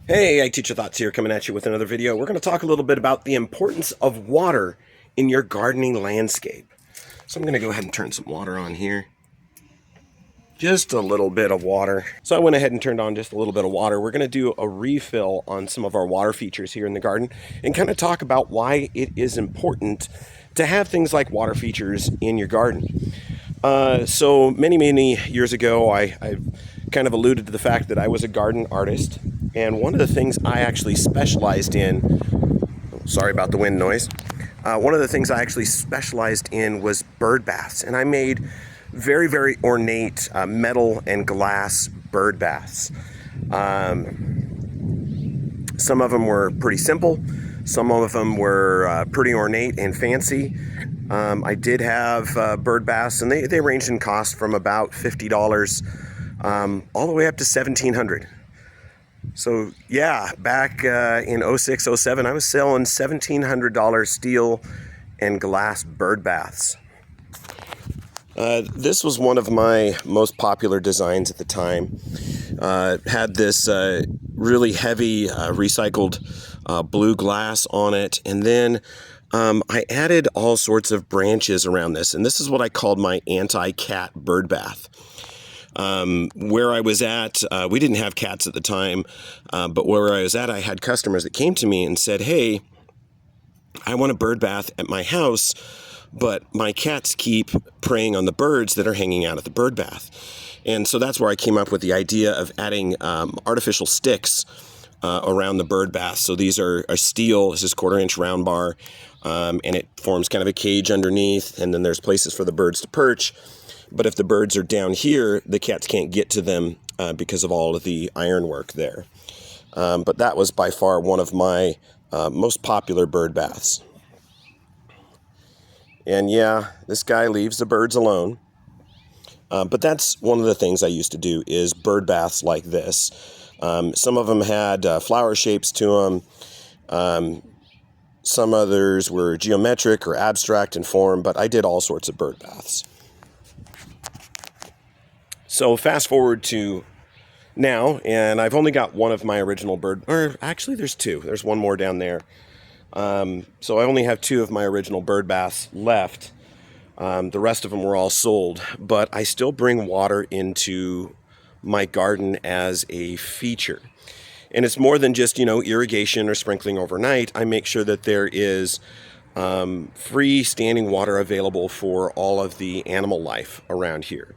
Hey, I Teacher Thoughts here, coming at you with another video. We're going to talk a little bit about the importance of water in your gardening landscape. So I'm going to go ahead and turn some water on here. Just a little bit of water. So I went ahead and turned on just a little bit of water. We're going to do a refill on some of our water features here in the garden and kind of talk about why it is important to have things like water features in your garden. So many years ago, I kind of alluded to the fact that I was a garden artist, and one of the things I actually specialized in, sorry about the wind noise, one of the things I actually specialized in was bird baths, and I made very ornate metal and glass bird baths. Some of them were pretty simple, some of them were pretty ornate and fancy. I did have bird baths, and they ranged in cost from about $50 all the way up to $1,700. So yeah, back in 06, 07, I was selling $1,700 steel and glass bird baths. This was one of my most popular designs at the time. Had this really heavy recycled blue glass on it, and then I added all sorts of branches around this, and this is what I called my anti-cat bird bath. Where I was at, we didn't have cats at the time, but where I was at, I had customers that came to me and said, hey, I want a bird bath at my house, but my cats keep preying on the birds that are hanging out at the bird bath. And so that's where I came up with the idea of adding artificial sticks around the bird bath. So these are steel, this is 1/4-inch round bar, and it forms kind of a cage underneath, and then there's places for the birds to perch. But if the birds are down here, the cats can't get to them because of all of the ironwork there. But that was by far one of my most popular bird baths. And yeah, this guy leaves the birds alone. But that's one of the things I used to do, is bird baths like this. Some of them had flower shapes to them. Some others were geometric or abstract in form, but I did all sorts of bird baths. So fast forward to now, and I've only got one of my original bird, or actually there's two. There's one more down there. So I only have two of my original bird baths left. The rest of them were all sold, but I still bring water into my garden as a feature. And it's more than just, irrigation or sprinkling overnight. I make sure that there is free standing water available for all of the animal life around here.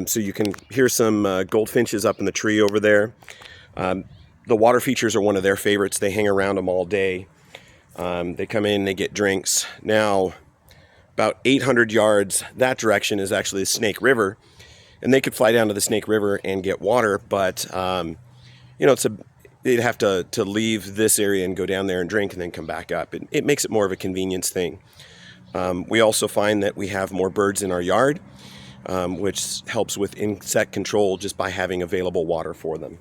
So you can hear some goldfinches up in the tree over there. The water features are one of their favorites. They hang around them all day. They come in, they get drinks. Now, about 800 yards that direction is actually the Snake River, and they could fly down to the Snake River and get water, but they'd have to leave this area and go down there and drink and then come back up. It makes it more of a convenience thing. We also find that we have more birds in our yard, which helps with insect control just by having available water for them.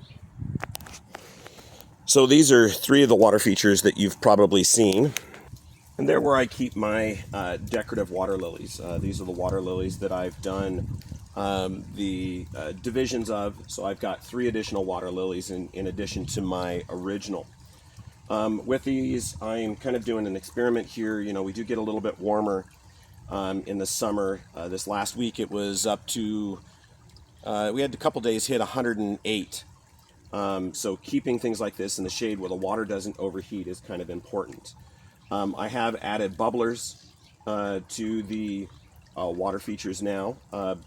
So these are three of the water features that you've probably seen. And they're where I keep my decorative water lilies. These are the water lilies that I've done the divisions of. So I've got 3 additional water lilies in addition to my original. With these, I'm kind of doing an experiment here. We do get a little bit warmer in the summer. This last week it was up to, we had a couple days hit 108. So keeping things like this in the shade where the water doesn't overheat is kind of important. I have added bubblers to the water features now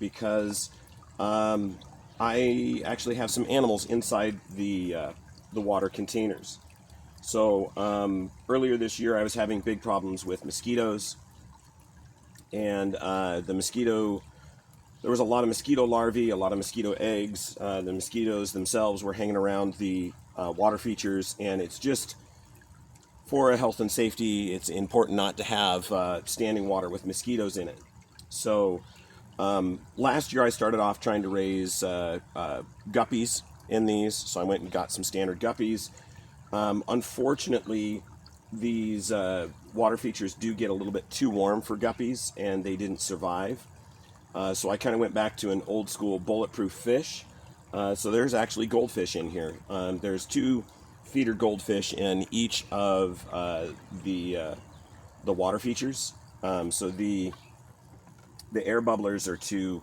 because I actually have some animals inside the water containers. So earlier this year I was having big problems with mosquitoes, and there was a lot of mosquito larvae, a lot of mosquito eggs. The mosquitoes themselves were hanging around the water features, and it's just, for health and safety, it's important not to have standing water with mosquitoes in it. So last year I started off trying to raise guppies in these, so I went and got some standard guppies. Unfortunately, these water features do get a little bit too warm for guppies, and they didn't survive. So I kind of went back to an old school bulletproof fish. So there's actually goldfish in here. There's 2 feeder goldfish in each of the water features. So the air bubblers are to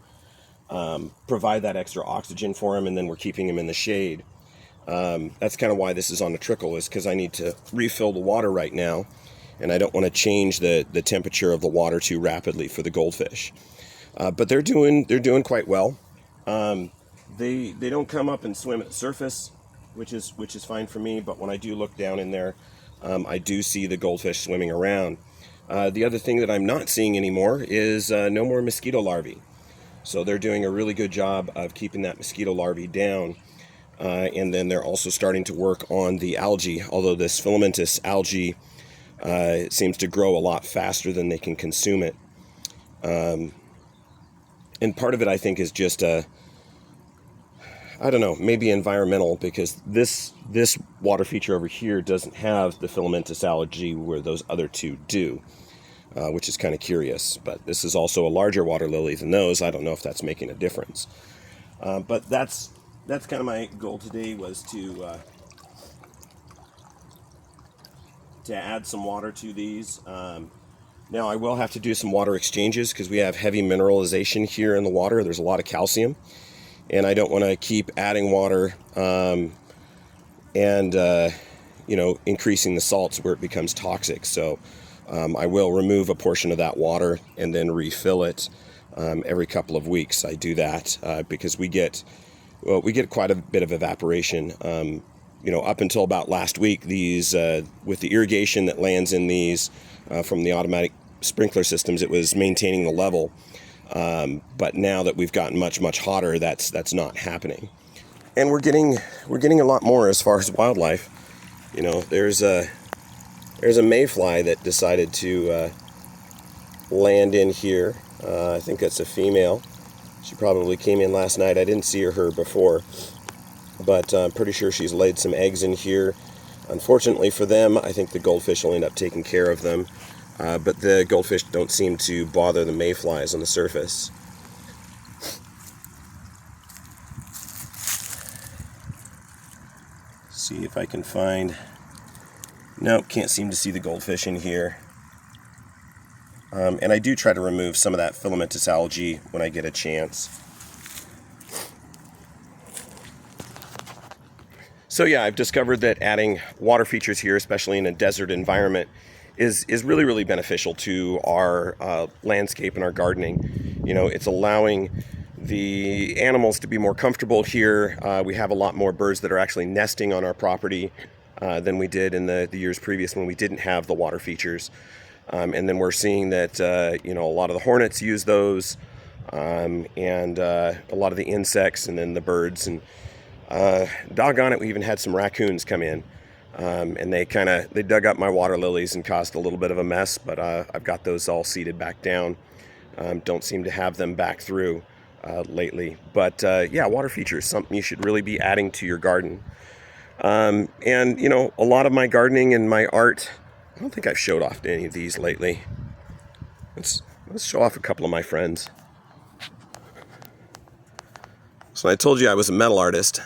provide that extra oxygen for them, and then we're keeping them in the shade. That's kind of why this is on the trickle, is because I need to refill the water right now, and I don't want to change the temperature of the water too rapidly for the goldfish. But they're doing quite well. They don't come up and swim at the surface, which is fine for me. But when I do look down in there, I do see the goldfish swimming around. The other thing that I'm not seeing anymore is no more mosquito larvae. So they're doing a really good job of keeping that mosquito larvae down. And then they're also starting to work on the algae, although this filamentous algae seems to grow a lot faster than they can consume it. And part of it, I think, is just I don't know, maybe environmental, because this water feature over here doesn't have the filamentous algae where those other two do, which is kind of curious. But this is also a larger water lily than those. I don't know if that's making a difference. But that's kind of my goal today, was to add some water to these. Now I will have to do some water exchanges because we have heavy mineralization here in the water. There's a lot of calcium, and I don't want to keep adding water and increasing the salts where it becomes toxic. So I will remove a portion of that water and then refill it every couple of weeks. I do that because we get quite a bit of evaporation. Up until about last week, these with the irrigation that lands in these from the automatic sprinkler systems, it was maintaining the level. But now that we've gotten much hotter, that's not happening. And we're getting a lot more as far as wildlife. There's a mayfly that decided to land in here. I think that's a female. She probably came in last night. I didn't see her before, but I'm pretty sure she's laid some eggs in here. Unfortunately for them, I think the goldfish will end up taking care of them. But the goldfish don't seem to bother the mayflies on the surface. See if I can find... Nope, can't seem to see the goldfish in here. And I do try to remove some of that filamentous algae when I get a chance. So yeah, I've discovered that adding water features here, especially in a desert environment, is really beneficial to our landscape and our gardening. It's allowing the animals to be more comfortable here. We have a lot more birds that are actually nesting on our property than we did in the years previous when we didn't have the water features. And then we're seeing that a lot of the hornets use those, and a lot of the insects, and then the birds, and doggone it, we even had some raccoons come in. And they dug up my water lilies and caused a little bit of a mess, but I've got those all seeded back down. Don't seem to have them back through lately. But yeah, water features, something you should really be adding to your garden. And a lot of my gardening and my art, I don't think I've showed off any of these lately. Let's show off a couple of my friends. So I told you I was a metal artist.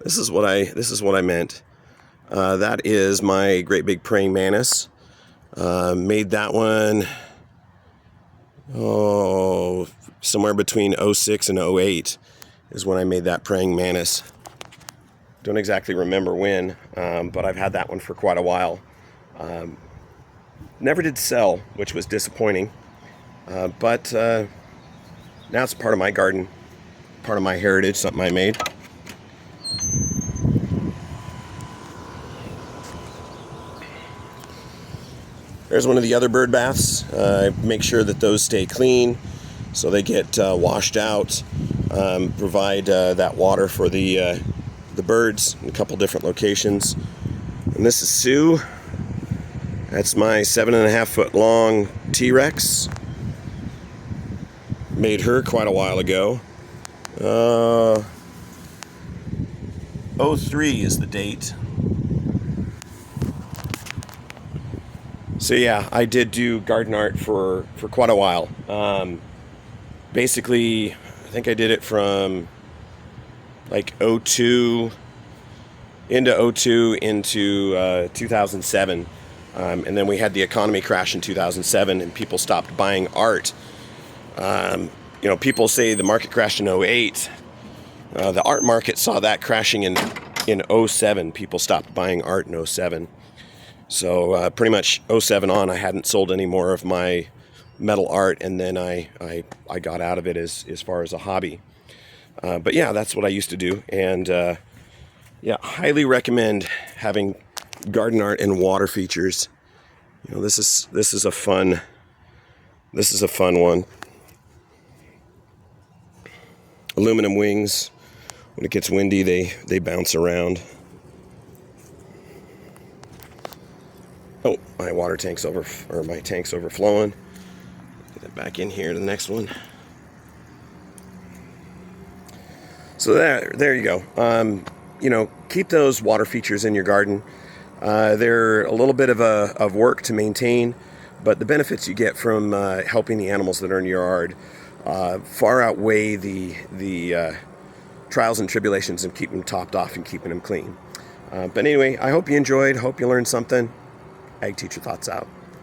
This is what I meant. That is my great big praying mantis. Made that one somewhere between 06 and 08 is when I made that praying mantis. Don't exactly remember when, but I've had that one for quite a while. Never did sell, which was disappointing. But now it's part of my garden, part of my heritage, something I made. There's one of the other bird baths. Make sure that those stay clean so they get washed out. Provide that water for the birds in a couple different locations. And this is Sue. That's my 7.5 foot long T-Rex. Made her quite a while ago. 03 is the date. So yeah, I did do garden art for quite a while. Basically, I think I did it from like 02 into '02, into 2007. And then we had the economy crash in 2007 and people stopped buying art. People say the market crashed in '08. The art market saw that crashing in '07. People stopped buying art in '07. So pretty much '07 on, I hadn't sold any more of my metal art, and then I got out of it as far as a hobby. But yeah, that's what I used to do, and yeah, highly recommend having garden art and water features. This is a fun one. Aluminum wings. When it gets windy, they bounce around. Oh, my tank's overflowing. Get it back in here to the next one. So there you go. Keep those water features in your garden. They're a little bit of work to maintain, but the benefits you get from helping the animals that are in your yard far outweigh the trials and tribulations of keeping them topped off and keeping them clean. But anyway, I hope you enjoyed. Hope you learned something. Ag Teacher Thoughts out.